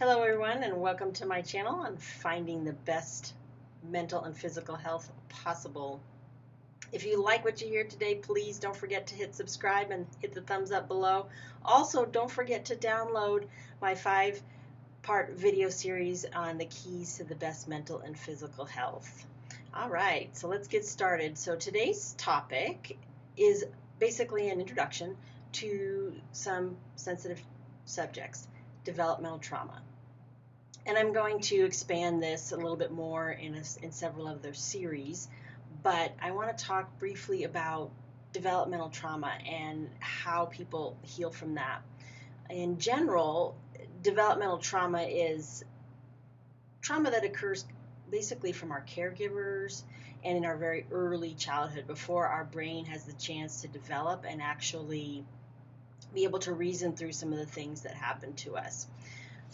Hello everyone and welcome to my channel on finding the best mental and physical health possible. If you like what you hear today, please don't forget to hit subscribe and hit the thumbs up below. Also, don't forget to download my 5-part video series on the keys to the best mental and physical health. All right, so let's get started. So today's topic is basically an introduction to some sensitive subjects, developmental trauma. And I'm going to expand this a little bit more in several other series, but I want to talk briefly about developmental trauma and how people heal from that. In general, developmental trauma is trauma that occurs basically from our caregivers and in our very early childhood, before our brain has the chance to develop and actually be able to reason through some of the things that happen to us.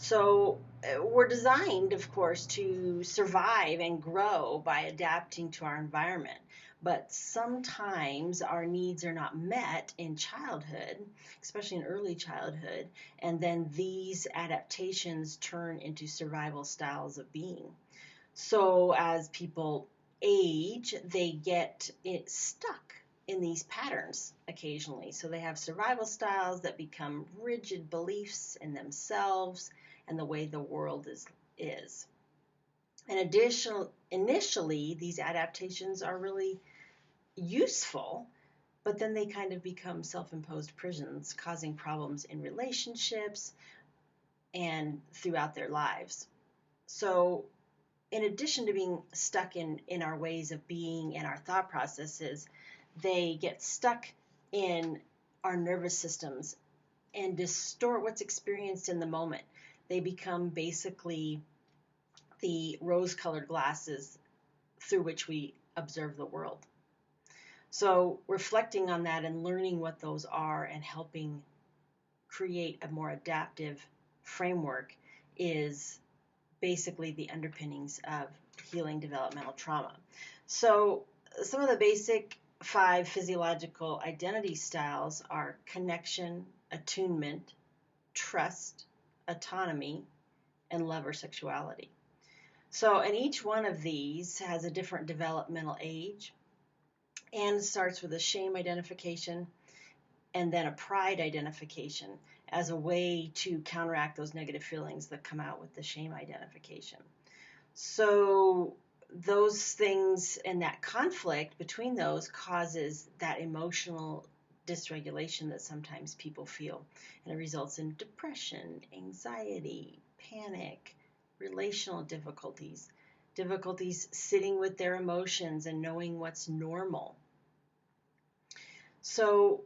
So we're designed, of course, to survive and grow by adapting to our environment. But sometimes our needs are not met in childhood, especially in early childhood, and then these adaptations turn into survival styles of being. So as people age, they get stuck in these patterns occasionally. So they have survival styles that become rigid beliefs in themselves and the way the world is. And initially, these adaptations are really useful, but then they kind of become self-imposed prisons, causing problems in relationships and throughout their lives. So in addition to being stuck in our ways of being and our thought processes, they get stuck in our nervous systems and distort what's experienced in the moment. They become basically the rose-colored glasses through which we observe the world. So reflecting on that and learning what those are and helping create a more adaptive framework is basically the underpinnings of healing developmental trauma. So some of the basic 5 physiological identity styles are connection, attunement, trust, autonomy, and love or sexuality. So, and each one of these has a different developmental age and starts with a shame identification and then a pride identification as a way to counteract those negative feelings that come out with the shame identification. So those things and that conflict between those causes that emotional dysregulation that sometimes people feel, and it results in depression, anxiety, panic, relational difficulties sitting with their emotions and knowing what's normal. So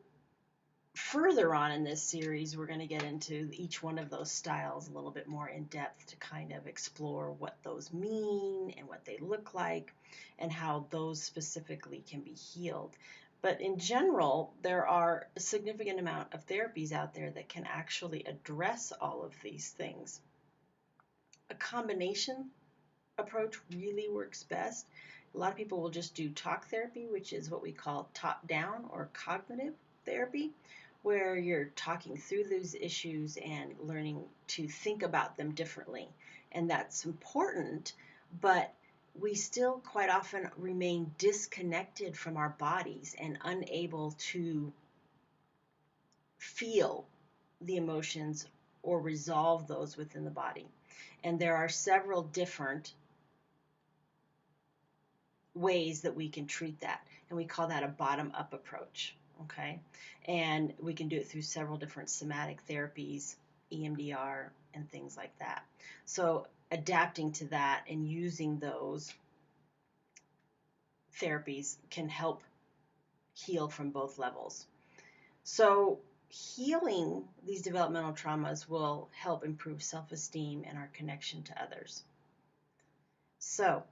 further on in this series, we're going to get into each one of those styles a little bit more in depth to kind of explore what those mean and what they look like and how those specifically can be healed. But in general, there are a significant amount of therapies out there that can actually address all of these things. A combination approach really works best. A lot of people will just do talk therapy, which is what we call top-down or cognitive therapy, where you're talking through those issues and learning to think about them differently. And that's important, but we still quite often remain disconnected from our bodies and unable to feel the emotions or resolve those within the body. And there are several different ways that we can treat that, and we call that a bottom-up approach. Okay, and we can do it through several different somatic therapies, EMDR, and things like that. So adapting to that and using those therapies can help heal from both levels. So healing these developmental traumas will help improve self-esteem and our connection to others. So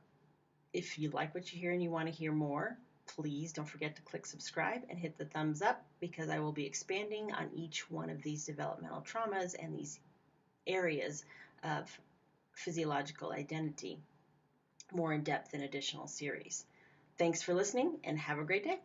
if you like what you hear and you want to hear more, please don't forget to click subscribe and hit the thumbs up, because I will be expanding on each one of these developmental traumas and these areas of physiological identity more in depth in additional series. Thanks for listening and have a great day.